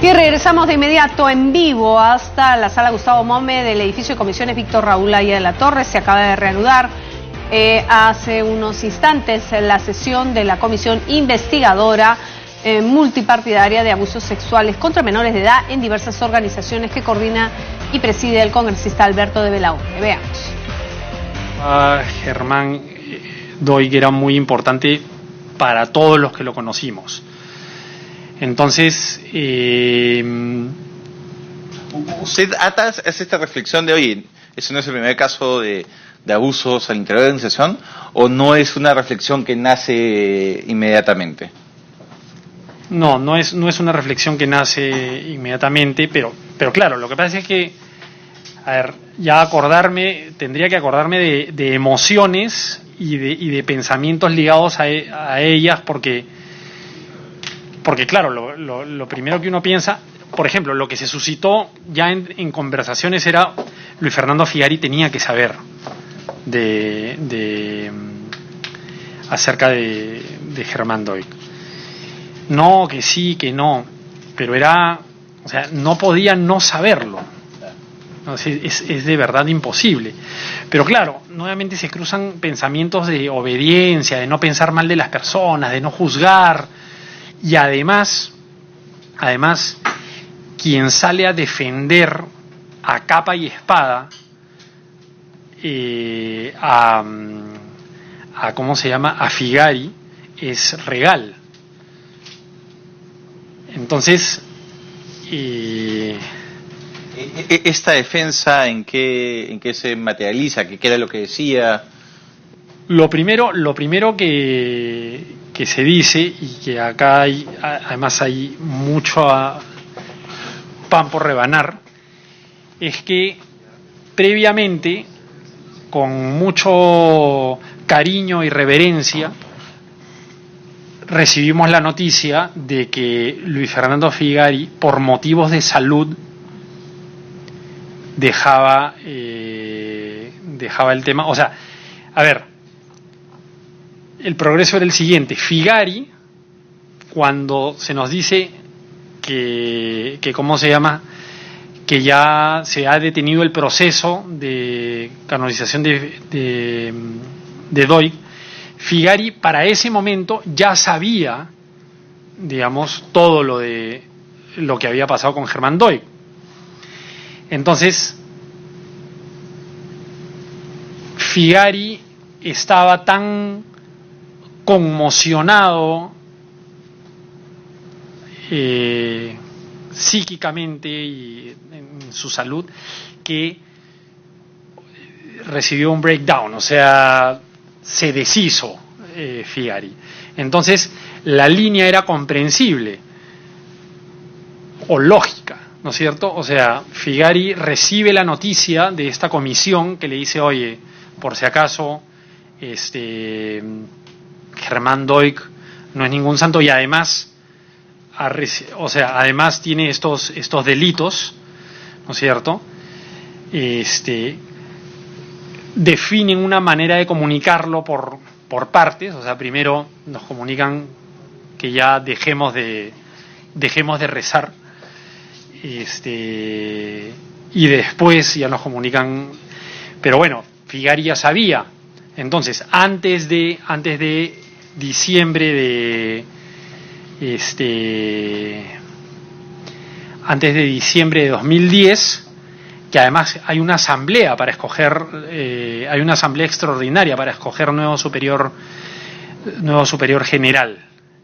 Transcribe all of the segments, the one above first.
Y regresamos de inmediato en vivo hasta la sala Gustavo Mome del edificio de comisiones Víctor Raúl Haya de la Torre. Se acaba de reanudar hace unos instantes la sesión de la comisión investigadora multipartidaria de abusos sexuales contra menores de edad en diversas organizaciones que coordina y preside el congresista Alberto de Belaúnde. Veamos. Germán Doig era muy importante para todos los que lo conocimos. Entonces, ¿usted hace esta reflexión de, oye, eso no es el primer caso de abusos al interior de la organización, o no es una reflexión que nace inmediatamente? No es una reflexión que nace inmediatamente, pero claro, lo que pasa es que, a ver, ya tendría que acordarme de emociones y de pensamientos ligados a ellas, porque claro, lo primero que uno piensa, por ejemplo, lo que se suscitó ya en conversaciones era Luis Fernando Figari tenía que saber acerca de Germán Doig. No, que sí, que no, pero no podía no saberlo. Es de verdad imposible. Pero claro, nuevamente se cruzan pensamientos de obediencia, de no pensar mal de las personas, de no juzgar. Y además, quien sale a defender a capa y espada a Figari es Regal. Entonces, ¿esta defensa en qué se materializa? ¿Qué era lo que decía? Lo primero que se dice, y que acá además hay mucho pan por rebanar, es que previamente, con mucho cariño y reverencia, recibimos la noticia de que Luis Fernando Figari, por motivos de salud, dejaba el tema. O sea, a ver, el progreso era el siguiente. Figari, cuando se nos dice que ya se ha detenido el proceso de canonización de Doig, Figari para ese momento ya sabía, digamos, todo lo que había pasado con Germán Doig. Entonces, Figari estaba tan conmocionado psíquicamente y en su salud que recibió un breakdown, o sea, se deshizo Figari. Entonces, la línea era comprensible o lógica, ¿no es cierto? O sea, Figari recibe la noticia de esta comisión que le dice, oye, por si acaso, Germán Doig no es ningún santo y además, además tiene estos delitos, ¿no es cierto? Definen una manera de comunicarlo por partes. O sea, primero nos comunican que ya dejemos de rezar, y después ya nos comunican, pero bueno, Figari ya sabía. Entonces, antes de diciembre de 2010, que además hay una asamblea para escoger, hay una asamblea extraordinaria para escoger nuevo superior general.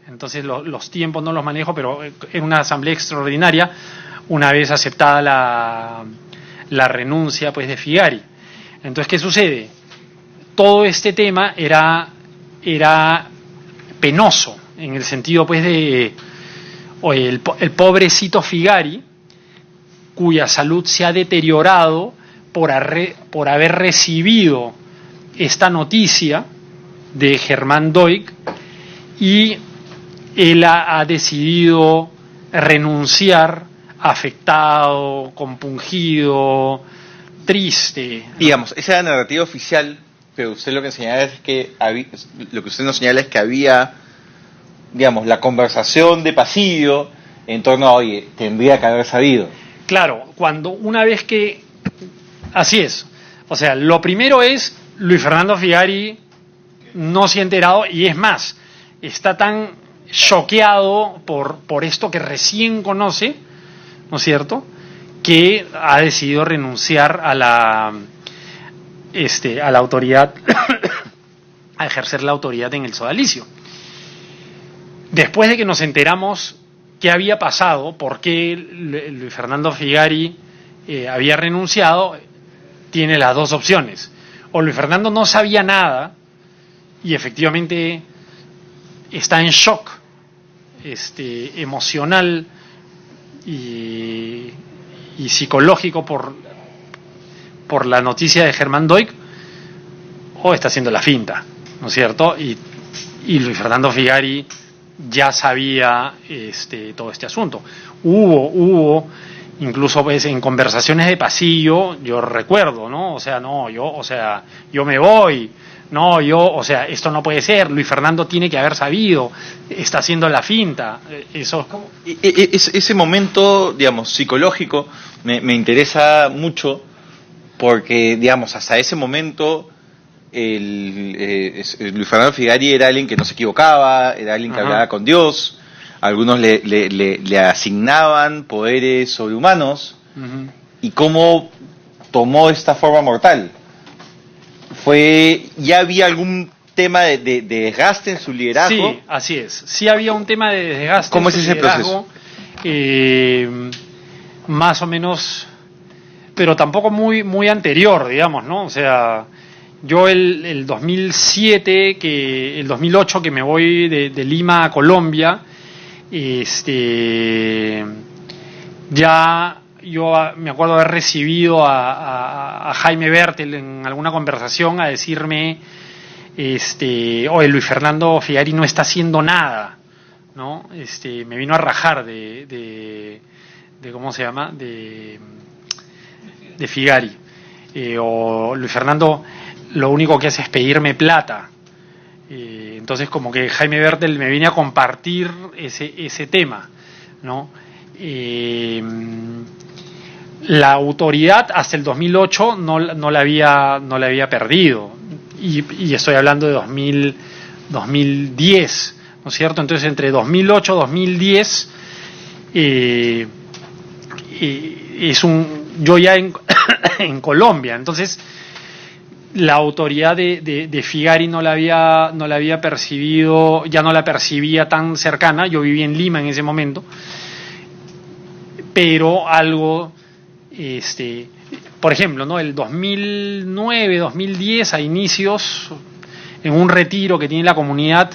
Entonces los tiempos no los manejo, pero en una asamblea extraordinaria, una vez aceptada la renuncia pues de Figari. Entonces, ¿qué sucede? Todo este tema era penoso, en el sentido pues de, oye, el pobrecito Figari, cuya salud se ha deteriorado por haber recibido esta noticia de Germán Doig, y él ha decidido renunciar afectado, compungido, triste. Digamos, esa era la narrativa oficial, pero usted lo que señala es que lo que usted nos señala es que había, digamos, la conversación de pasillo en torno a, oye, tendría que haber sabido. Claro, una vez que... Así es. O sea, lo primero es, Luis Fernando Figari no se ha enterado, y es más, está tan choqueado por esto que recién conoce, ¿no es cierto?, que ha decidido renunciar a la autoridad, a ejercer la autoridad en el sodalicio. Después de que nos enteramos qué había pasado, por qué Luis Fernando Figari había renunciado, tiene las dos opciones. O Luis Fernando no sabía nada y efectivamente está en shock emocional y psicológico por la noticia de Germán Doig, o está haciendo la finta, ¿no es cierto? Y Luis Fernando Figari ya sabía todo este asunto. Hubo incluso pues, en conversaciones de pasillo, yo recuerdo, ¿no? Yo me voy, esto no puede ser, Luis Fernando tiene que haber sabido, está haciendo la finta. Eso. Ese momento, digamos, psicológico me interesa mucho porque, digamos, hasta ese momento Luis Fernando Figari era alguien que no se equivocaba, era alguien que hablaba con Dios, algunos le asignaban poderes sobrehumanos, y cómo tomó esta forma mortal. ¿Ya había algún tema de desgaste en su liderazgo? Sí, así es. Sí había un tema de desgaste. ¿Cómo es ese proceso? Más o menos, pero tampoco muy anterior, digamos, ¿no? O sea, yo el 2007, el 2008 que me voy de Lima a Colombia, ya yo me acuerdo haber recibido a Jaime Bertel en alguna conversación a decirme, oye, Luis Fernando Figari no está haciendo nada, ¿no? Me vino a rajar de ¿cómo se llama? De Figari. O Luis Fernando lo único que hace es pedirme plata. Entonces como que Jaime Bertel me viene a compartir ese tema, ¿no? La autoridad hasta el 2008 no la había perdido, y estoy hablando de 2010, ¿no es cierto? Entonces entre 2008 y 2010 yo ya en Colombia, entonces la autoridad de Figari no la había percibido, ya no la percibía tan cercana. Yo vivía en Lima en ese momento, pero algo, por ejemplo, ¿no? El 2009, 2010, a inicios, en un retiro que tiene la comunidad,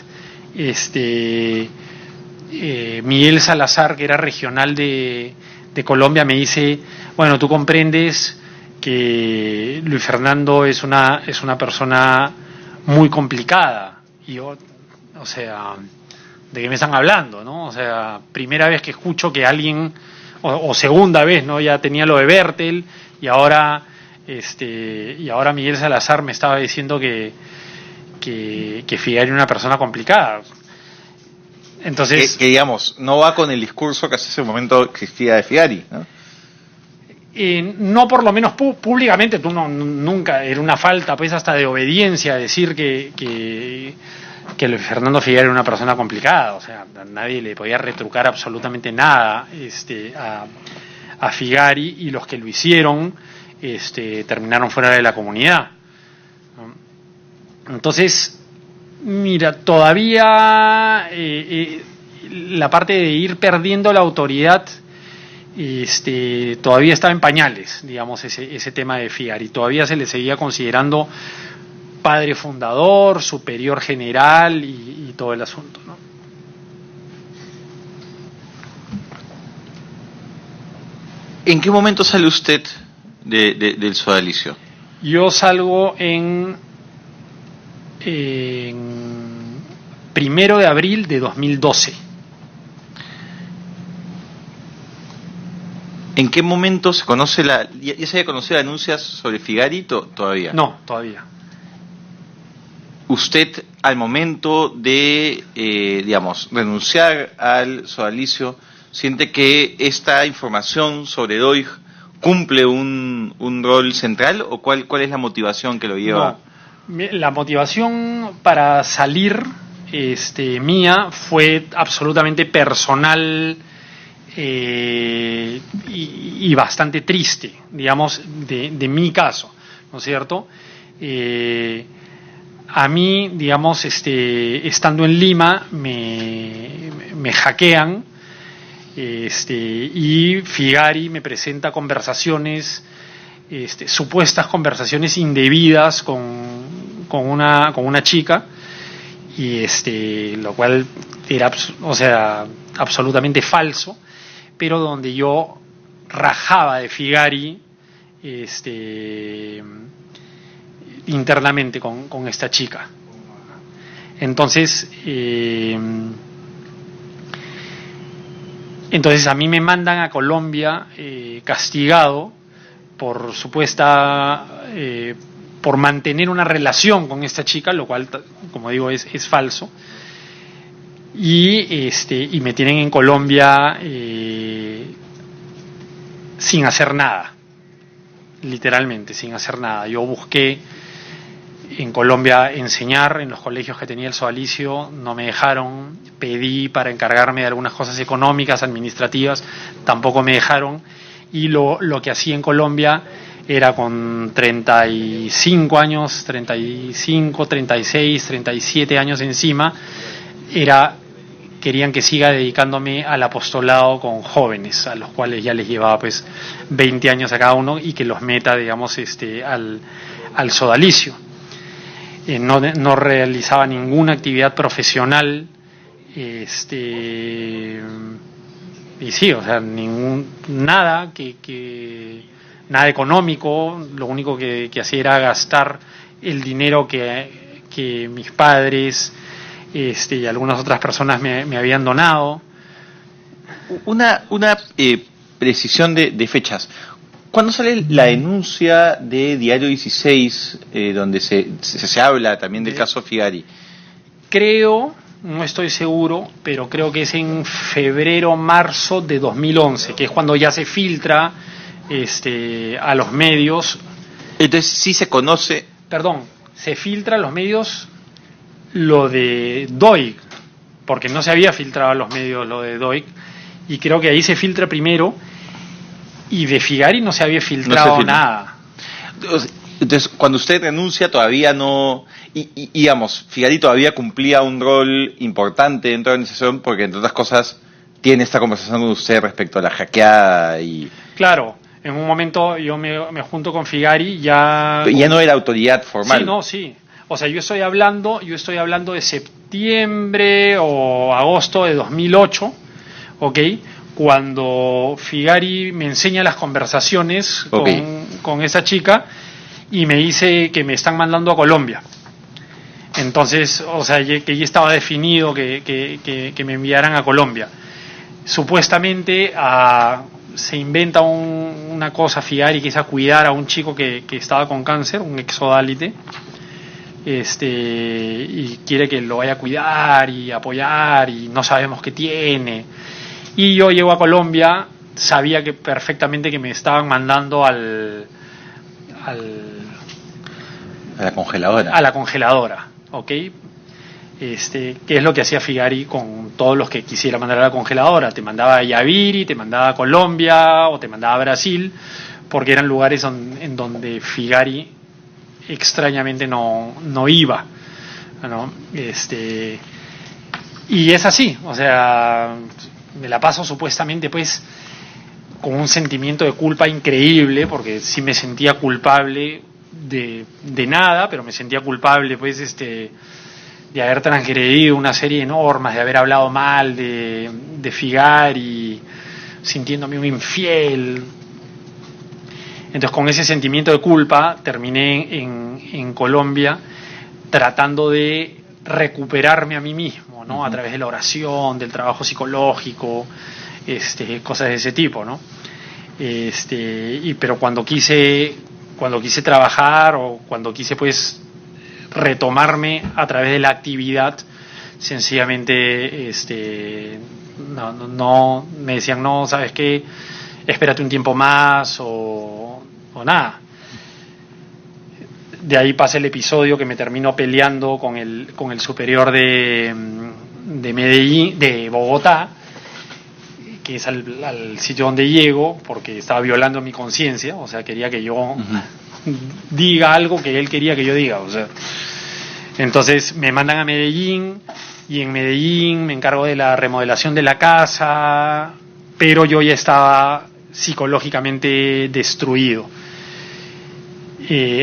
Miguel Salazar, que era regional de Colombia, me dice, bueno, tú comprendes que Luis Fernando es una persona muy complicada. Y yo, o sea, ¿de qué me están hablando, no? O sea, primera vez que escucho que alguien, o segunda vez, ¿no? Ya tenía lo de Bertel, y ahora Miguel Salazar me estaba diciendo que Figari era una persona complicada. Entonces, que digamos, no va con el discurso que hasta ese momento existía de Figari, ¿no? No, por lo menos públicamente, tú nunca, era una falta pues hasta de obediencia decir que Luis Fernando Figari era una persona complicada. O sea, nadie le podía retrucar absolutamente nada a Figari, y los que lo hicieron terminaron fuera de la comunidad. Entonces, mira, todavía la parte de ir perdiendo la autoridad todavía estaba en pañales, digamos, ese tema de Figari. Todavía se le seguía considerando padre fundador, superior general y todo el asunto, ¿no? ¿En qué momento sale usted del sodalicio? Yo salgo en 1 de abril de 2012. ¿En qué momento se conoce ya se había conocido denuncias sobre Figari todavía? No, todavía. Usted, al momento de, renunciar al sodalicio, ¿Siente que esta información sobre Doig cumple un rol central o cuál es la motivación que lo lleva? No, la motivación para salir mía fue absolutamente personal y bastante triste, digamos, de mi caso, ¿no es cierto? A mí, digamos, estando en Lima, me hackean, y Figari me presenta conversaciones, supuestas conversaciones indebidas con una chica, y lo cual era, o sea, absolutamente falso, pero donde yo rajaba de Figari, internamente con esta chica. Entonces a mí me mandan a Colombia castigado por por mantener una relación con esta chica, lo cual, como digo, es falso. Y me tienen en Colombia sin hacer nada, literalmente sin hacer nada. Yo busqué en Colombia enseñar en los colegios que tenía el sodalicio, no me dejaron. Pedí para encargarme de algunas cosas económicas, administrativas, tampoco me dejaron. Y lo que hacía en Colombia era con 35 años, 35, 36, 37 años encima, querían que siga dedicándome al apostolado con jóvenes, a los cuales ya les llevaba pues 20 años a cada uno, y que los meta, digamos, al sodalicio. No realizaba ninguna actividad profesional, y sí, o sea, nada nada económico. Lo único que hacía era gastar el dinero que mis padres y algunas otras personas me habían donado. Una precisión de fechas. ¿Cuándo sale la denuncia de Diario 16, donde se habla también del caso Figari? Creo, no estoy seguro, pero creo que es en febrero-marzo de 2011, que es cuando ya se filtra a los medios. Entonces sí se conoce. Perdón, se filtra a los medios lo de Doig, porque no se había filtrado a los medios lo de Doig, y creo que ahí se filtra primero, y de Figari no se había filtrado nada. Entonces, cuando usted renuncia todavía no, y digamos, Figari todavía cumplía un rol importante dentro de la organización, porque entre otras cosas tiene esta conversación con usted respecto a la hackeada y... Claro, en un momento yo me junto con Figari ya no era autoridad formal. Sí, no, sí. O sea, yo estoy hablando de septiembre o agosto de 2008, ¿ok? Cuando Figari me enseña las conversaciones con esa chica y me dice que me están mandando a Colombia. Entonces, o sea, que ya estaba definido que me enviaran a Colombia. Supuestamente se inventa una cosa Figari, que es a cuidar a un chico que estaba con cáncer, un exodálite, y quiere que lo vaya a cuidar y apoyar, y no sabemos qué tiene. Y yo llego a Colombia, sabía que perfectamente que me estaban mandando a la congeladora. A la congeladora, ¿ok? Que es lo que hacía Figari con todos los que quisiera mandar a la congeladora. Te mandaba a Yaviri, te mandaba a Colombia o te mandaba a Brasil, porque eran lugares en donde Figari extrañamente no iba, ¿no? Y es así, o sea, me la paso supuestamente pues con un sentimiento de culpa increíble, porque sí me sentía culpable de nada, pero me sentía culpable pues de haber transgredido una serie de normas, de haber hablado mal de Figari, sintiéndome un infiel. Entonces, con ese sentimiento de culpa terminé en Colombia tratando de recuperarme a mí mismo, ¿no? A través de la oración, del trabajo psicológico, cosas de ese tipo, ¿no? Pero cuando quise trabajar, o cuando quise pues retomarme a través de la actividad, sencillamente no me decían, no, ¿sabes qué? Espérate un tiempo más o nada. De ahí pasa el episodio que me termino peleando con el superior de Medellín, de Bogotá, que es al sitio donde llego, porque estaba violando mi conciencia, o sea, quería que yo diga algo que él quería que yo diga, o sea. Entonces me mandan a Medellín, y en Medellín me encargo de la remodelación de la casa, pero yo ya estaba psicológicamente destruido,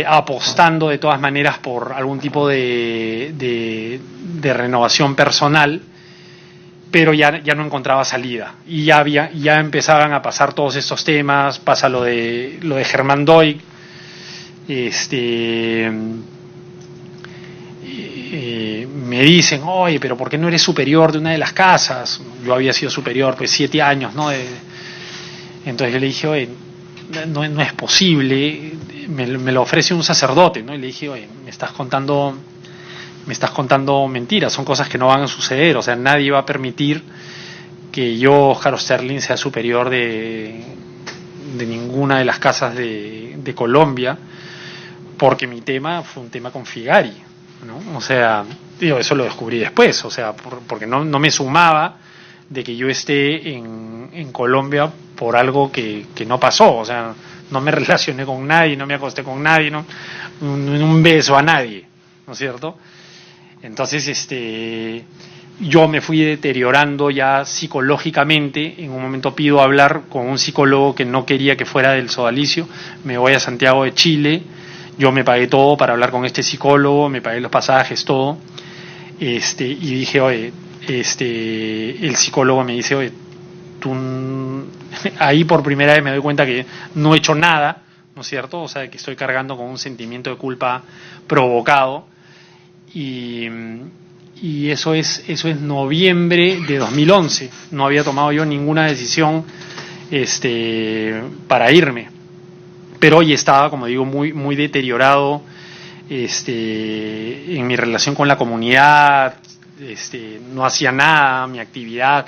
apostando de todas maneras por algún tipo de renovación personal, pero ya no encontraba salida, y ya empezaban a pasar todos estos temas. Pasa lo de Germán Doig, me dicen, oye, pero ¿por qué no eres superior de una de las casas? Yo había sido superior pues 7 años, ¿no? Entonces yo le dije, oye, no es posible, me lo ofrece un sacerdote, ¿no? Y le dije, oye, me estás contando mentiras, son cosas que no van a suceder, o sea, nadie va a permitir que yo, Óscar Osterlin, sea superior de ninguna de las casas de Colombia, porque mi tema fue un tema con Figari, ¿no? O sea, digo, eso lo descubrí después, o sea, porque no me sumaba de que yo esté en Colombia por algo que no pasó, o sea, no me relacioné con nadie, no me acosté con nadie, no un beso a nadie, ¿no es cierto? Entonces, yo me fui deteriorando ya psicológicamente. En un momento pido hablar con un psicólogo que no quería que fuera del sodalicio, me voy a Santiago de Chile, yo me pagué todo para hablar con este psicólogo, me pagué los pasajes, todo, y dije, oye, el psicólogo me dice, oye, ahí por primera vez me doy cuenta que no he hecho nada, ¿no es cierto? O sea, que estoy cargando con un sentimiento de culpa provocado, y eso es noviembre de 2011. No había tomado yo ninguna decisión para irme, pero hoy estaba, como digo, muy deteriorado en mi relación con la comunidad. No hacía nada, mi actividad,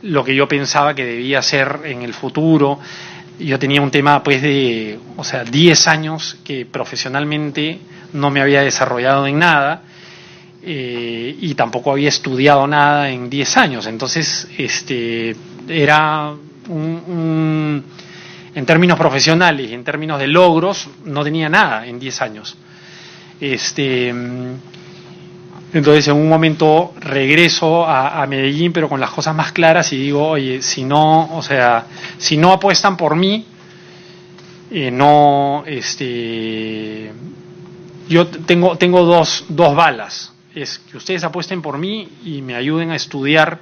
lo que yo pensaba que debía hacer en el futuro. Yo tenía un tema pues de 10 años que profesionalmente no me había desarrollado en nada, y tampoco había estudiado nada en 10 años. Entonces era en términos profesionales y en términos de logros no tenía nada en 10 años. Entonces en un momento regreso a Medellín, pero con las cosas más claras, y digo, oye, si no apuestan por mí, yo tengo dos balas. Es que ustedes apuesten por mí y me ayuden a estudiar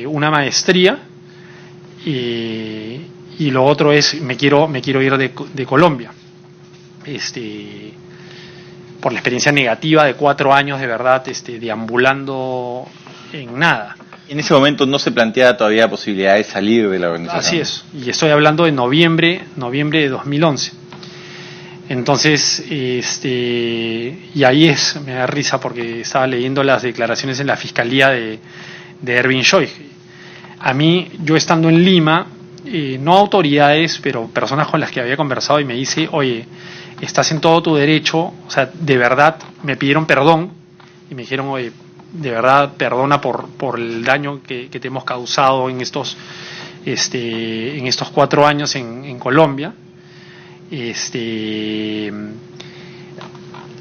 una maestría, y lo otro es me quiero ir de Colombia, por la experiencia negativa de 4 años de verdad deambulando en nada. En ese momento no se plantea todavía la posibilidad de salir de la organización. Así es, y estoy hablando de noviembre de 2011. Entonces, y ahí me da risa porque estaba leyendo las declaraciones en la fiscalía de Erwin Scheuch. A mí, yo estando en Lima, no autoridades, pero personas con las que había conversado, y me dice, oye, estás en todo tu derecho, o sea, de verdad, me pidieron perdón, y me dijeron, oye, de verdad, perdona por el daño que te hemos causado en estos 4 años en Colombia.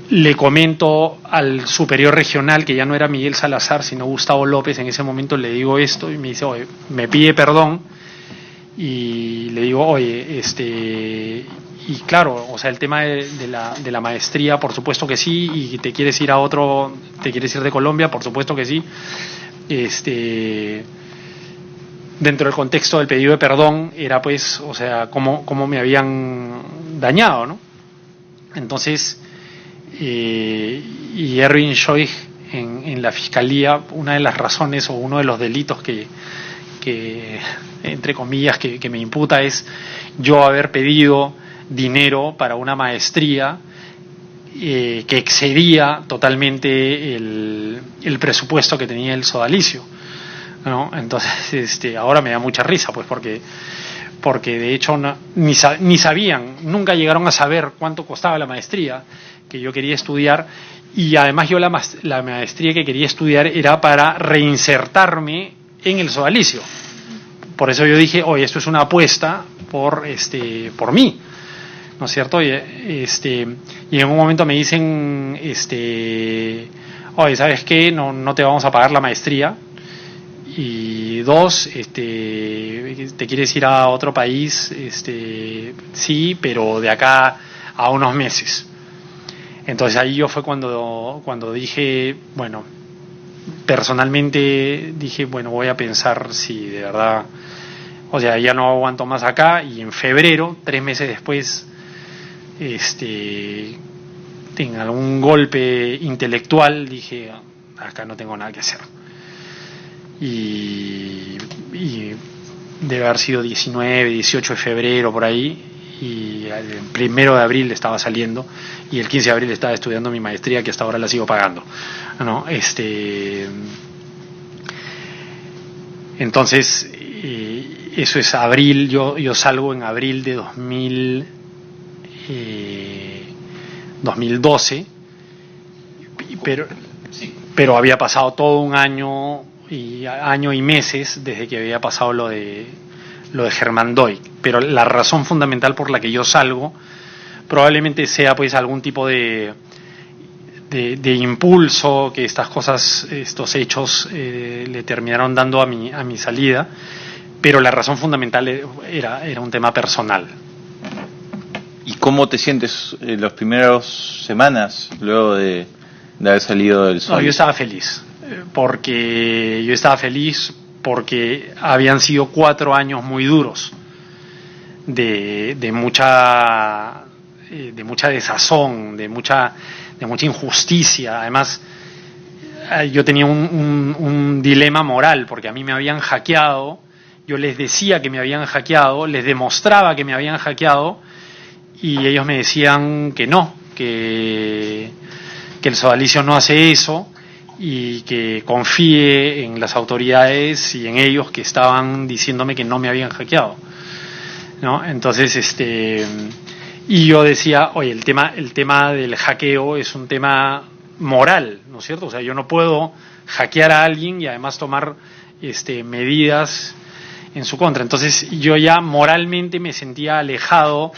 Le comento al superior regional, que ya no era Miguel Salazar sino Gustavo López, en ese momento le digo esto, y me dice, oye, me pide perdón, y le digo, oye, y claro, o sea, el tema de la maestría, por supuesto que sí, y te quieres ir de Colombia, por supuesto que sí. Dentro del contexto del pedido de perdón era pues, o sea, cómo me habían dañado, ¿no? Entonces, y Erwin Scheuch en la fiscalía, una de las razones o uno de los delitos que entre comillas que me imputa es yo haber pedido dinero para una maestría que excedía totalmente el presupuesto que tenía el sodalicio. ¿no? Entonces, ahora me da mucha risa, pues porque de hecho ni sabían, nunca llegaron a saber cuánto costaba la maestría que yo quería estudiar, y además yo la maestría que quería estudiar era para reinsertarme en el sodalicio. Por eso yo dije, oye, esto es una apuesta por mí, ¿no es cierto? Y en un momento me dicen, oye, ¿sabes qué? No te vamos a pagar la maestría. Y dos, ¿te quieres ir a otro país? Sí, pero de acá a unos meses. Entonces ahí yo fue cuando dije, bueno, personalmente dije, bueno, voy a pensar si de verdad, o sea, ya no aguanto más acá. Y en febrero, 3 meses después, en algún golpe intelectual, dije, acá no tengo nada que hacer. Y debe haber sido 19, 18 de febrero por ahí, y el 1 de abril estaba saliendo, y el 15 de abril estaba estudiando mi maestría, que hasta ahora la sigo pagando, ¿no? Entonces, eso es abril. Yo salgo en abril de 2012, pero había pasado todo un año y meses desde que había pasado lo de Germán Doig. Pero la razón fundamental por la que yo salgo probablemente sea pues algún tipo de impulso que estas cosas, estos hechos le terminaron dando a mi salida, pero la razón fundamental era un tema personal. ¿Y cómo te sientes en las primeras semanas luego de haber salido del sol? No, yo estaba feliz, porque habían sido 4 años muy duros de mucha desazón, de mucha injusticia. Además, yo tenía un dilema moral, porque a mí me habían hackeado. Yo les decía que me habían hackeado, les demostraba que me habían hackeado, y ellos me decían que no, que el sodalicio no hace eso, y que confíe en las autoridades y en ellos, que estaban diciéndome que no me habían hackeado, ¿no? Entonces, y yo decía, oye, el tema del hackeo es un tema moral, ¿no es cierto? O sea, yo no puedo hackear a alguien y además tomar medidas en su contra. Entonces yo ya moralmente me sentía alejado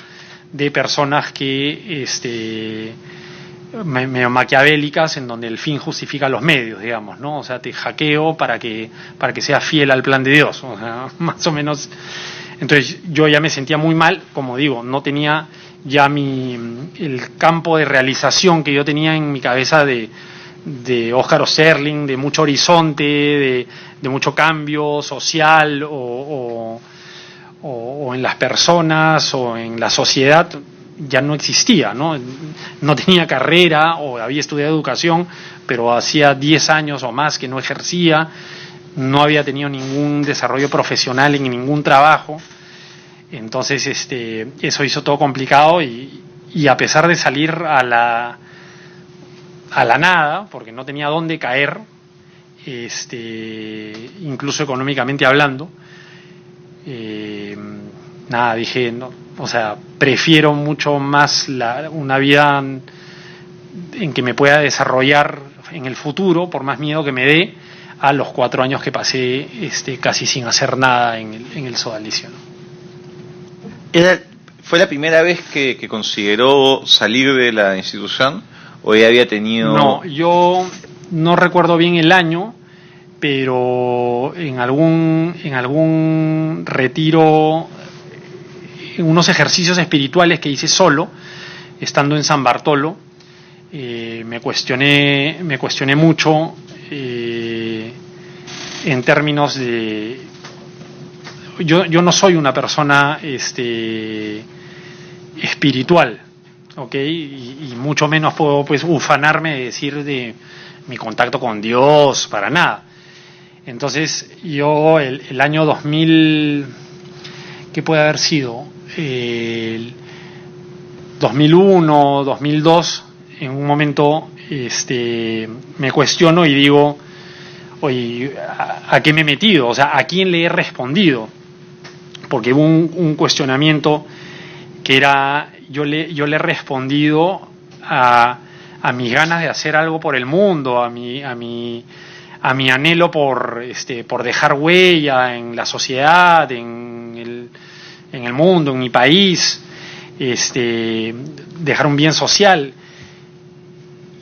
de personas que medio maquiavélicas, en donde el fin justifica los medios, digamos, ¿no? O sea, te hackeo para que seas fiel al plan de Dios, o sea, más o menos. Entonces yo ya me sentía muy mal, como digo, no tenía ya el campo de realización que yo tenía en mi cabeza de Óscar Osterling, de mucho horizonte, de mucho cambio social o en las personas o en la sociedad, ya no existía, ¿no? No tenía carrera, o había estudiado educación, pero hacía 10 años o más que no ejercía, no había tenido ningún desarrollo profesional en ningún trabajo. Entonces eso hizo todo complicado, y a pesar de salir a la nada, porque no tenía dónde caer, incluso económicamente hablando, dije, no, o sea, prefiero mucho más una vida en que me pueda desarrollar en el futuro, por más miedo que me dé, a los 4 años que pasé casi sin hacer nada en el sodalicio, ¿no? ¿Fue la primera vez que consideró salir de la institución, o ya había tenido...? No, yo no recuerdo bien el año, pero en algún retiro, en unos ejercicios espirituales que hice solo, estando en San Bartolo, me cuestioné mucho en términos de... Yo no soy una persona espiritual, ¿ok? Y mucho menos puedo pues ufanarme de decir de mi contacto con Dios, para nada. Entonces yo el año 2000, ¿qué puede haber sido? El 2001, 2002, en un momento me cuestiono y digo, oye, ¿a qué me he metido? O sea, ¿a quién le he respondido? Porque hubo un cuestionamiento que era, yo le he respondido a mis ganas de hacer algo por el mundo, a mi anhelo por dejar huella en la sociedad, en el mundo, en mi país, dejar un bien social.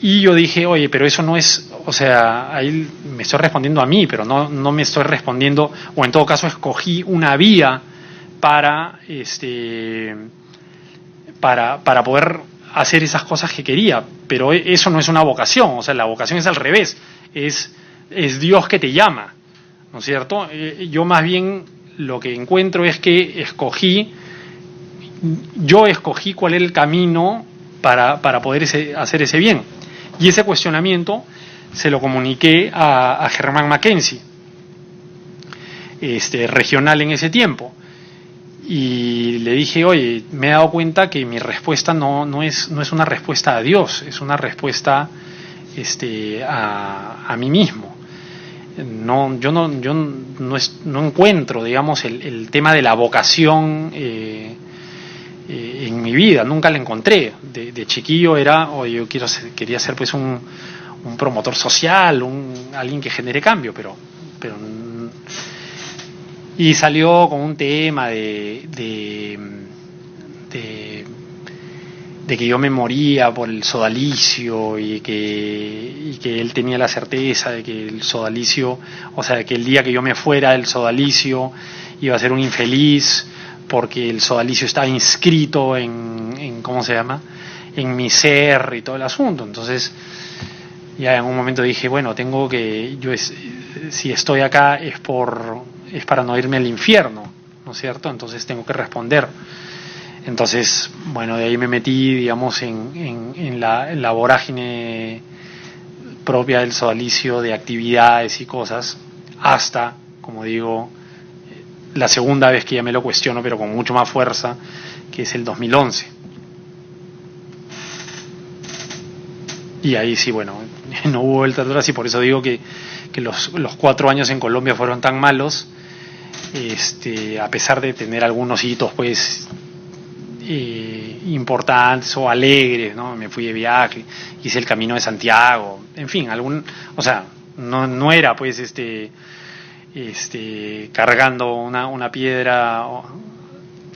Y yo dije, oye, pero eso no es, o sea, ahí me estoy respondiendo a mí, pero no me estoy respondiendo, o en todo caso escogí una vía para poder hacer esas cosas que quería, pero eso no es una vocación, o sea, la vocación es al revés, es Dios que te llama, ¿no es cierto? Yo más bien lo que encuentro es que yo escogí cuál era el camino para poder hacer ese bien. Y ese cuestionamiento se lo comuniqué a Germán Mackenzie, regional en ese tiempo. Y le dije, oye, me he dado cuenta que mi respuesta no es una respuesta a Dios, es una respuesta a mí mismo. Yo no encuentro, digamos, el tema de la vocación en mi vida, nunca la encontré. De chiquillo era, oye, yo quería ser pues un promotor social, alguien que genere cambio, pero y salió con un tema de que yo me moría por el sodalicio y que él tenía la certeza de que el sodalicio, o sea, que el día que yo me fuera del sodalicio iba a ser un infeliz porque el sodalicio estaba inscrito en ¿cómo se llama?, en mi ser y todo el asunto. Entonces ya en un momento dije, bueno, si estoy acá es para no irme al infierno, ¿no es cierto? Entonces tengo que responder. Entonces, bueno, de ahí me metí, digamos, en la vorágine propia del sodalicio, de actividades y cosas, hasta, como digo, la segunda vez que ya me lo cuestiono, pero con mucho más fuerza, que es el 2011. Y ahí sí, bueno, no hubo vuelta atrás, y por eso digo que los 4 años en Colombia fueron tan malos, a pesar de tener algunos hitos, pues, importantes o alegres, ¿no? Me fui de viaje, hice el Camino de Santiago, en fin, o sea, no era pues cargando una piedra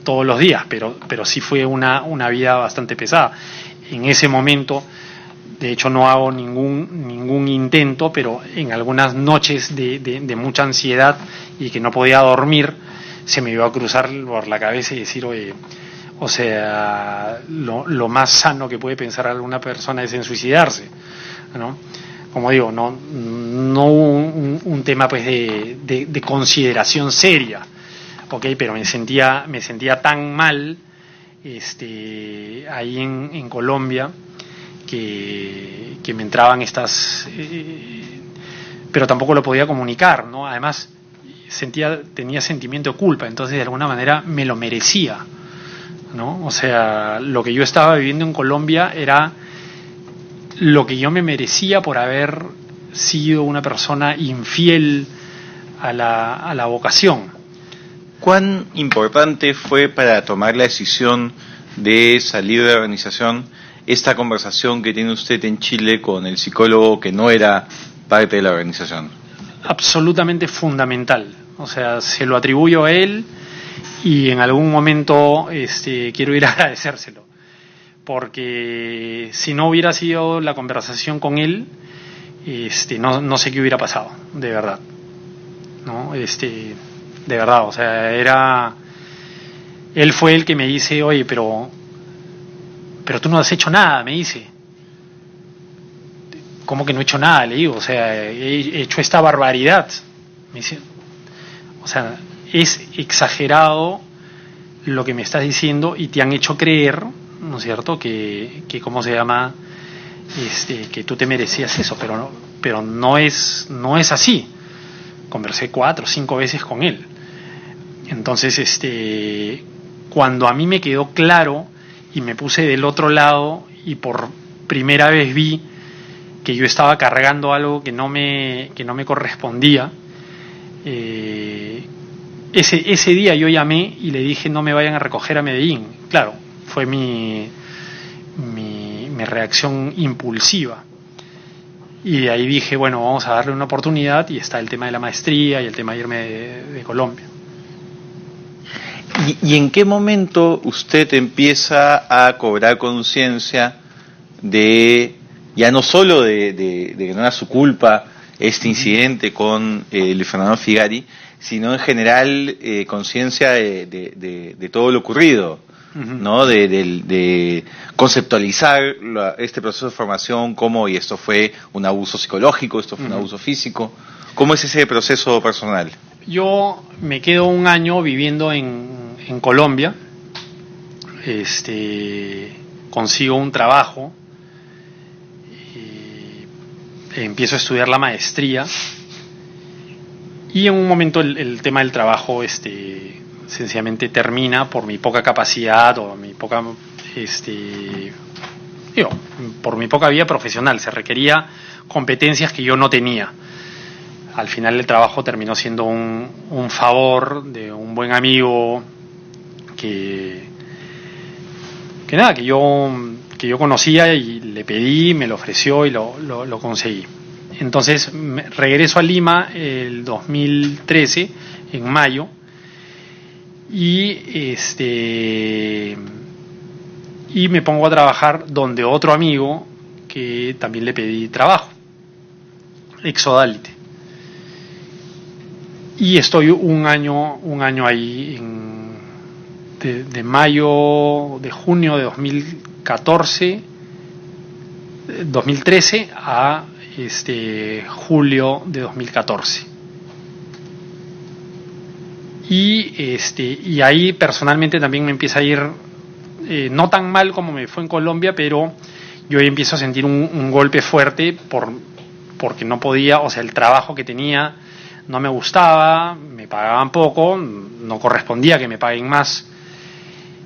todos los días, pero sí fue una vida bastante pesada. En ese momento, de hecho, no hago ningún intento, pero en algunas noches de mucha ansiedad y que no podía dormir, se me iba a cruzar por la cabeza y decir, oye, o sea, lo más sano que puede pensar alguna persona es en suicidarse, ¿no? Como digo, no un tema pues de consideración seria, ¿okay? Pero me sentía tan mal ahí en Colombia que me entraban estas, pero tampoco lo podía comunicar, ¿no? Además tenía sentimiento de culpa, entonces de alguna manera me lo merecía, ¿no? O sea, lo que yo estaba viviendo en Colombia era lo que yo me merecía por haber sido una persona infiel a la vocación. ¿Cuán importante fue para tomar la decisión de salir de la organización esta conversación que tiene usted en Chile con el psicólogo que no era parte de la organización? Absolutamente fundamental. O sea, se lo atribuyo a él y en algún momento quiero ir a agradecérselo. Porque si no hubiera sido la conversación con él, no sé qué hubiera pasado, de verdad. ¿No? De verdad, o sea, él fue el que me dice, oye, pero tú no has hecho nada, me dice. ¿Cómo que no he hecho nada? Le digo, o sea, he hecho esta barbaridad. Me dice, o sea, es exagerado lo que me estás diciendo y te han hecho creer, ¿no es cierto?, que ¿cómo se llama?, que tú te merecías eso, pero no es así. Conversé 4 o 5 veces con él. Entonces, cuando a mí me quedó claro y me puse del otro lado y por primera vez vi que yo estaba cargando algo que no me correspondía. Ese día yo llamé y le dije no me vayan a recoger a Medellín. Claro, fue mi reacción impulsiva. Y de ahí dije, bueno, vamos a darle una oportunidad, y está el tema de la maestría y el tema de irme de Colombia. ¿Y en qué momento usted empieza a cobrar conciencia de, ya no solo de que no era su culpa este incidente con Luis Fernando Figari, sino en general conciencia de todo lo ocurrido, ¿no? De conceptualizar este proceso de formación como, y esto fue un abuso psicológico, esto fue un abuso físico? ¿Cómo es ese proceso personal? Yo me quedo un año viviendo en Colombia, consigo un trabajo, empiezo a estudiar la maestría, y en un momento el tema del trabajo sencillamente termina por mi poca capacidad o mi poca por mi poca vida profesional. Se requería competencias que yo no tenía. Al final el trabajo terminó siendo un favor de un buen amigo que yo conocía, y le pedí, me lo ofreció y lo conseguí. Entonces regreso a Lima el 2013, en mayo, y me pongo a trabajar donde otro amigo que también le pedí trabajo, Exodalite. Y estoy un año ahí, de junio de 2013 a julio de 2014. Y ahí personalmente también me empieza a ir no tan mal como me fue en Colombia, pero yo empiezo a sentir un golpe fuerte porque no podía, o sea, el trabajo que tenía no me gustaba, me pagaban poco, no correspondía que me paguen más.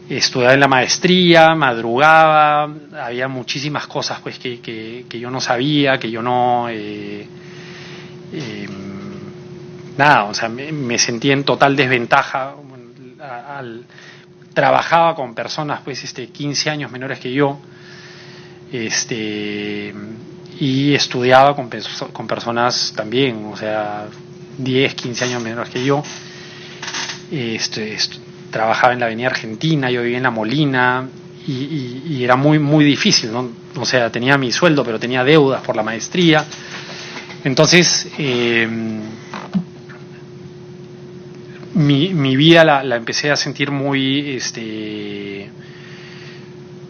Estudiaba en la maestría, madrugaba, había muchísimas cosas pues que yo no sabía, que yo no nada, o sea, me sentía en total desventaja. Trabajaba con personas pues 15 años menores que yo, y estudiaba con personas también, o sea, 10, 15 años menores que yo. Trabajaba en la Avenida Argentina, yo vivía en La Molina, y era muy muy difícil, ¿no? O sea, tenía mi sueldo, pero tenía deudas por la maestría. Entonces mi vida la empecé a sentir muy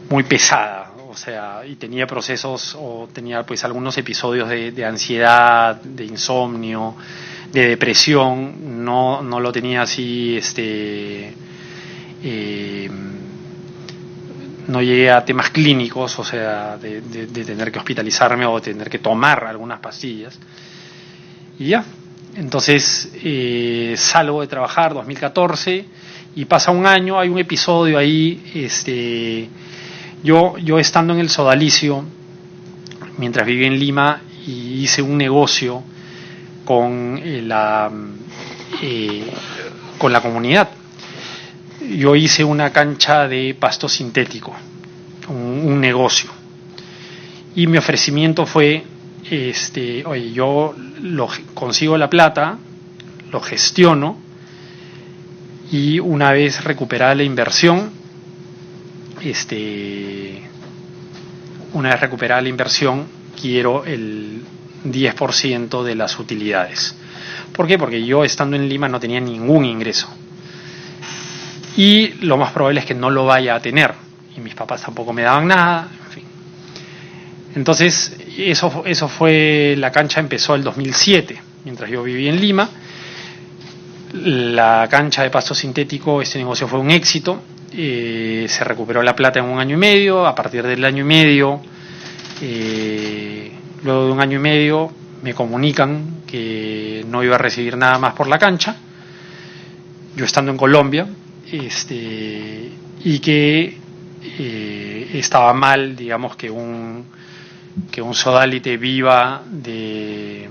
muy pesada, o sea, y tenía procesos, o tenía pues algunos episodios de ansiedad, de insomnio, de depresión. No lo tenía así, no llegué a temas clínicos, o sea, de tener que hospitalizarme o tener que tomar algunas pastillas, y ya. Entonces salgo de trabajar 2014 y pasa un año. Hay un episodio ahí, yo estando en el sodalicio mientras viví en Lima, y hice un negocio con la comunidad. Yo hice una cancha de pasto sintético, un negocio, y mi ofrecimiento fue oye, yo consigo la plata, lo gestiono, y una vez recuperada la inversión, quiero el 10% de las utilidades. ¿Por qué? Porque yo, estando en Lima, no tenía ningún ingreso, y lo más probable es que no lo vaya a tener, y mis papás tampoco me daban nada, en fin. Entonces eso fue, la cancha empezó el 2007, mientras yo vivía en Lima. La cancha de pasto sintético, este negocio fue un éxito, se recuperó la plata en un año y medio. A partir del año y medio, luego de un año y medio, me comunican que no iba a recibir nada más por la cancha, yo estando en Colombia, y que estaba mal, digamos, que un que un sodalite viva de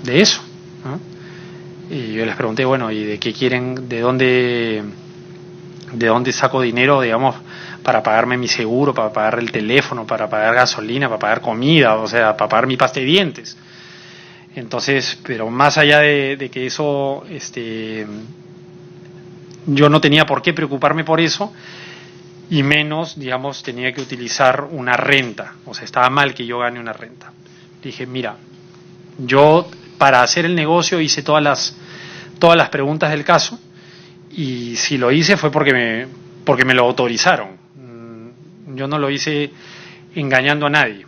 eso, ¿no? Y yo les pregunté, bueno, ¿y de qué quieren, de dónde saco dinero, digamos, para pagarme mi seguro, para pagar el teléfono, para pagar gasolina, para pagar comida, o sea, para pagar mi pasta de dientes? Entonces, pero más allá de que eso, yo no tenía por qué preocuparme por eso, y menos, digamos, tenía que utilizar una renta, o sea, estaba mal que yo gane una renta. Dije, mira, yo para hacer el negocio hice todas las preguntas del caso, y si lo hice fue porque me lo autorizaron. Yo no lo hice engañando a nadie.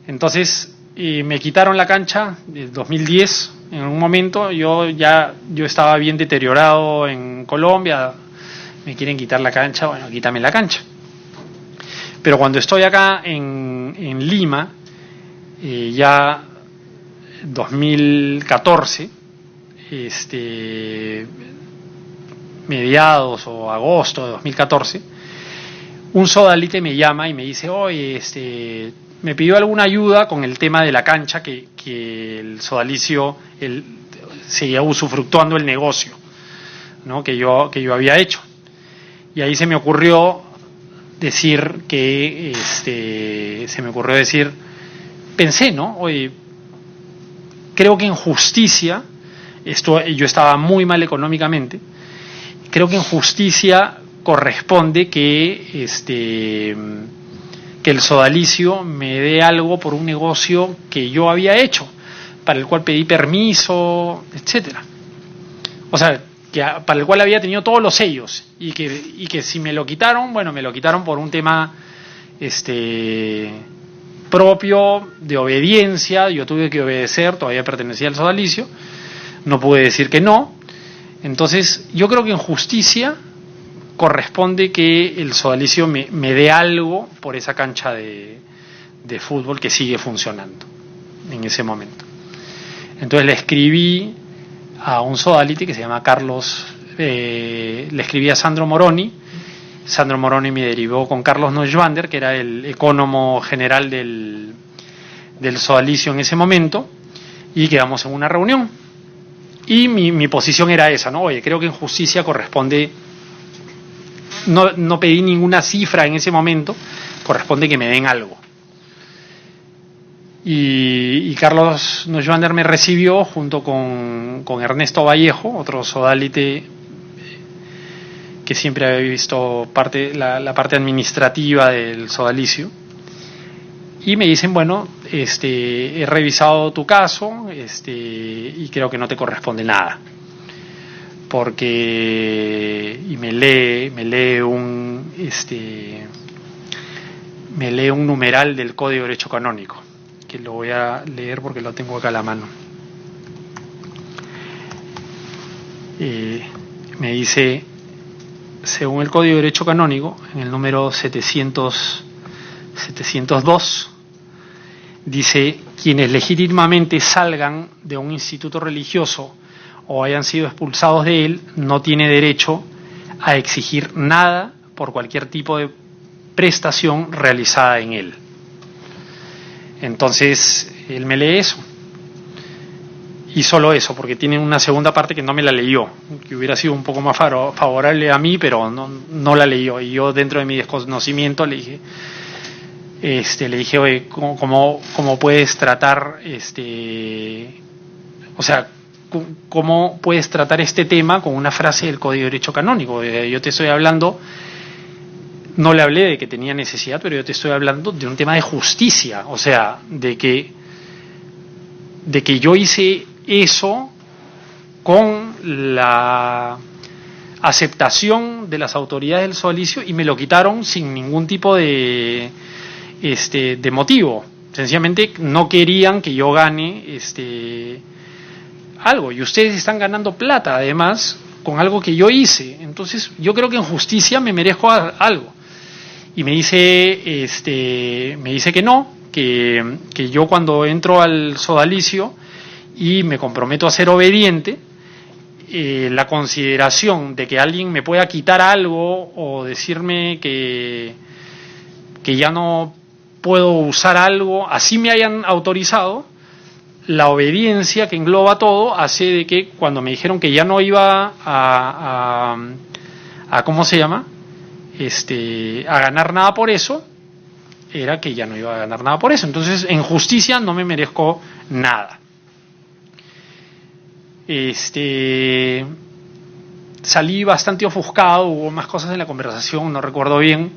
Entonces, me quitaron la cancha en 2010, en un momento, yo estaba bien deteriorado en Colombia, me quieren quitar la cancha, bueno, quítame la cancha. Pero cuando estoy acá en Lima, ya 2014, mediados o agosto de 2014, un sodalite me llama y me dice, oye, me pidió alguna ayuda con el tema de la cancha, que el sodalicio seguía usufructuando el negocio, ¿no? que yo había hecho. Y ahí se me ocurrió decir pensé, ¿no? Oye, creo que en justicia, yo estaba muy mal económicamente, creo que en justicia corresponde que el sodalicio me dé algo por un negocio que yo había hecho, para el cual pedí permiso, etcétera. O sea, para el cual había tenido todos los sellos, y que si me lo quitaron, bueno, me lo quitaron por un tema propio de obediencia. Yo tuve que obedecer, todavía pertenecía al sodalicio, no pude decir que no. Entonces yo creo que en justicia corresponde que el sodalicio me dé algo por esa cancha de fútbol que sigue funcionando en ese momento. Entonces le escribí a un sodalite que se llama Carlos, le escribí a Sandro Moroni. Sandro Moroni me derivó con Carlos Neuschwander, que era el ecónomo general del sodalicio en ese momento, y quedamos en una reunión. Y mi posición era esa, ¿no? Oye, creo que en justicia corresponde, no pedí ninguna cifra en ese momento, corresponde que me den algo. Y Carlos Neuschwander me recibió junto con Ernesto Vallejo, otro sodalite que siempre había visto la parte administrativa del sodalicio, y me dicen, bueno, he revisado tu caso, y creo que no te corresponde nada, porque, y me lee un numeral del Código de Derecho Canónico, que lo voy a leer porque lo tengo acá a la mano. Me dice, según el Código de Derecho Canónico, en el número 702, dice, quienes legítimamente salgan de un instituto religioso o hayan sido expulsados de él, no tiene derecho a exigir nada por cualquier tipo de prestación realizada en él. Entonces, él me lee eso. Y solo eso, porque tiene una segunda parte que no me la leyó, que hubiera sido un poco más favorable a mí, pero no la leyó. Y yo, dentro de mi desconocimiento, le dije, oye, ¿cómo puedes tratar o sea, cómo puedes tratar este tema con una frase del Código de Derecho Canónico? Yo te estoy hablando, no le hablé de que tenía necesidad, pero yo te estoy hablando de un tema de justicia, o sea, de que yo hice eso con la aceptación de las autoridades del sodalicio y me lo quitaron sin ningún tipo de motivo. Sencillamente no querían que yo gane algo, y ustedes están ganando plata además con algo que yo hice. Entonces yo creo que en justicia me merezco algo. Y me dice que no, que yo cuando entro al sodalicio y me comprometo a ser obediente, la consideración de que alguien me pueda quitar algo o decirme que ya no puedo usar algo, así me hayan autorizado, la obediencia que engloba todo hace de que cuando me dijeron que ya no iba a ¿cómo se llama? A ganar nada por eso, era que ya no iba a ganar nada por eso. Entonces, en justicia no me merezco nada. Salí bastante ofuscado, hubo más cosas en la conversación, no recuerdo bien.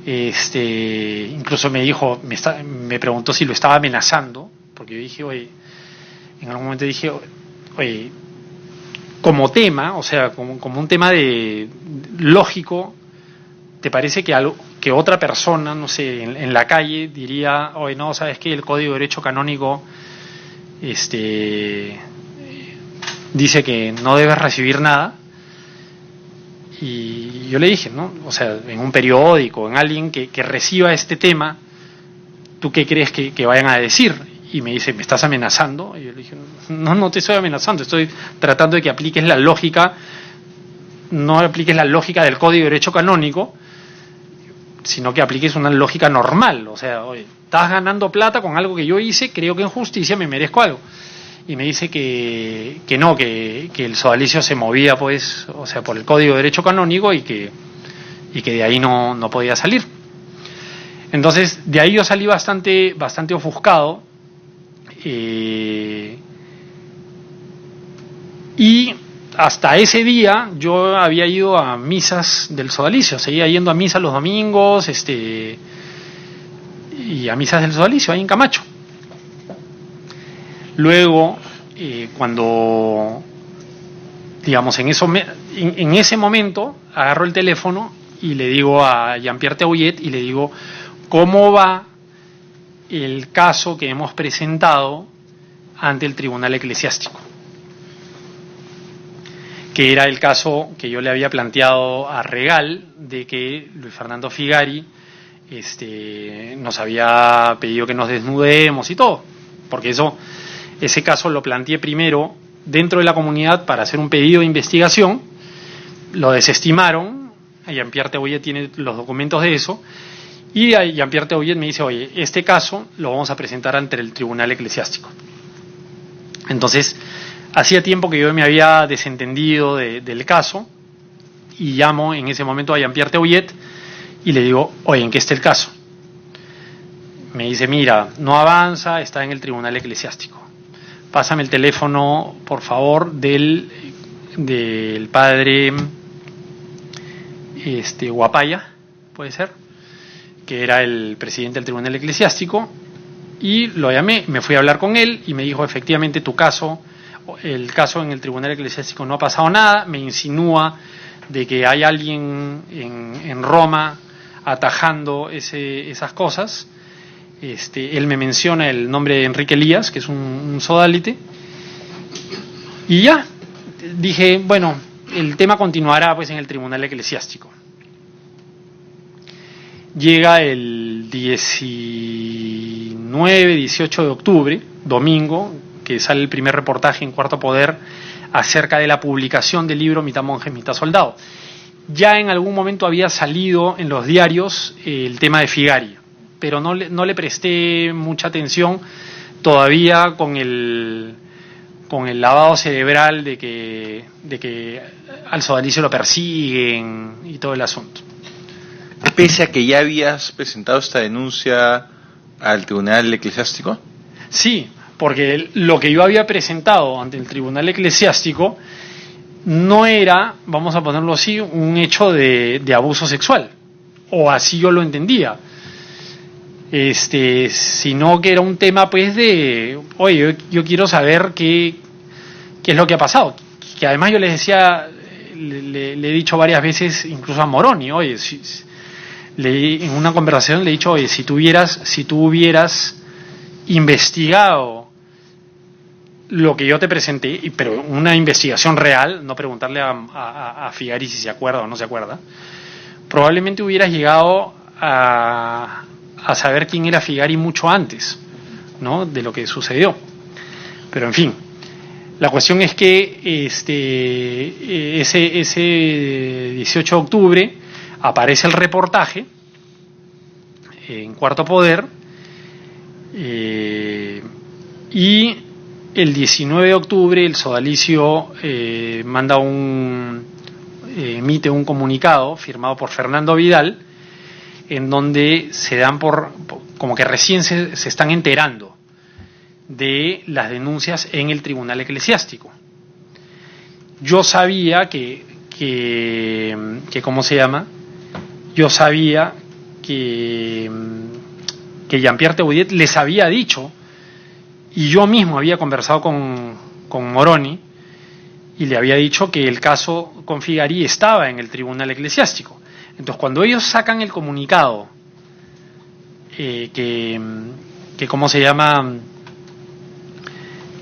Incluso me preguntó si lo estaba amenazando, porque yo dije, oye, en algún momento dije, oye, como tema, o sea, como un tema de lógico, ¿te parece que otra persona, no sé, en la calle diría, oye, no, sabes que el Código de Derecho Canónico dice que no debes recibir nada? Y yo le dije, ¿no? O sea, en un periódico, en alguien que reciba este tema, ¿tú qué crees que vayan a decir? Y me dice, ¿me estás amenazando? Y yo le dije, no te estoy amenazando, estoy tratando de que apliques la lógica, no apliques la lógica del Código de Derecho Canónico, sino que apliques una lógica normal. O sea, oye, estás ganando plata con algo que yo hice, creo que en justicia me merezco algo. Y me dice que el sodalicio se movía, pues, o sea, por el Código de Derecho Canónico y que de ahí no podía salir. Entonces, de ahí yo salí bastante ofuscado. Y hasta ese día yo había ido a misas del sodalicio, seguía yendo a misa los domingos, y a misas del sodalicio ahí en Camacho. Luego, cuando, digamos, en ese momento, agarro el teléfono y le digo a Jean-Pierre Teullet y le digo, ¿cómo va el caso que hemos presentado ante el Tribunal Eclesiástico? Que era el caso que yo le había planteado a Regal, de que Luis Fernando Figari nos había pedido que nos desnudemos y todo, porque ese caso lo planteé primero dentro de la comunidad para hacer un pedido de investigación, lo desestimaron, Jean-Pierre Teullet tiene los documentos de eso, y Jean-Pierre Teullet me dice, oye, este caso lo vamos a presentar ante el Tribunal Eclesiástico. Entonces, hacía tiempo que yo me había desentendido del caso, y llamo en ese momento a Jean-Pierre Teullet y le digo, oye, ¿en qué está el caso? Me dice, mira, no avanza, está en el Tribunal Eclesiástico. Pásame el teléfono, por favor, del padre Guapaya, puede ser, que era el presidente del Tribunal Eclesiástico, y lo llamé, me fui a hablar con él y me dijo, efectivamente, el caso en el Tribunal Eclesiástico no ha pasado nada, me insinúa de que hay alguien en Roma atajando esas cosas. Él me menciona el nombre de Enrique Elías, que es un sodalite, y ya dije, bueno, el tema continuará pues en el Tribunal Eclesiástico. Llega el 18 de octubre, domingo, que sale el primer reportaje en Cuarto Poder acerca de la publicación del libro Mitad monje, mitad soldado. Ya en algún momento había salido en los diarios el tema de Figari, pero no le presté mucha atención todavía con el lavado cerebral de que al sodalicio lo persiguen y todo el asunto. Pese a que ya habías presentado esta denuncia al Tribunal Eclesiástico. Sí, porque lo que yo había presentado ante el Tribunal Eclesiástico no era, vamos a ponerlo así, un hecho de abuso sexual, o así yo lo entendía. Sino que era un tema pues de, oye, yo quiero saber qué es lo que ha pasado, que además yo les decía, le he dicho varias veces, incluso a Moroni, oye, en una conversación le he dicho, oye, si tú hubieras investigado lo que yo te presenté, pero una investigación real, no preguntarle a Figari si se acuerda o no se acuerda, probablemente hubieras llegado a saber quién era Figari mucho antes, ¿no?, de lo que sucedió. Pero en fin, la cuestión es que ese 18 de octubre aparece el reportaje en Cuarto Poder, y el 19 de octubre el sodalicio emite un comunicado firmado por Fernando Vidal, en donde se dan como que recién se están enterando de las denuncias en el Tribunal Eclesiástico. Yo sabía que ¿cómo se llama? Yo sabía que Jean-Pierre Teboudiet les había dicho, y yo mismo había conversado con Moroni, y le había dicho que el caso con Figari estaba en el Tribunal Eclesiástico. Entonces, cuando ellos sacan el comunicado, ¿cómo se llama?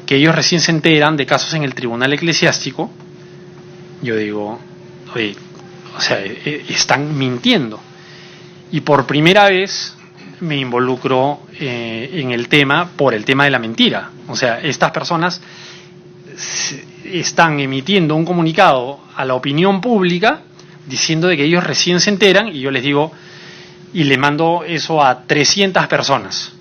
Que ellos recién se enteran de casos en el Tribunal Eclesiástico, yo digo, oye, o sea, están mintiendo. Y por primera vez me involucro en el tema por el tema de la mentira. O sea, estas personas están emitiendo un comunicado a la opinión pública diciendo de que ellos recién se enteran, y yo les digo, y le mando eso a 300 personas.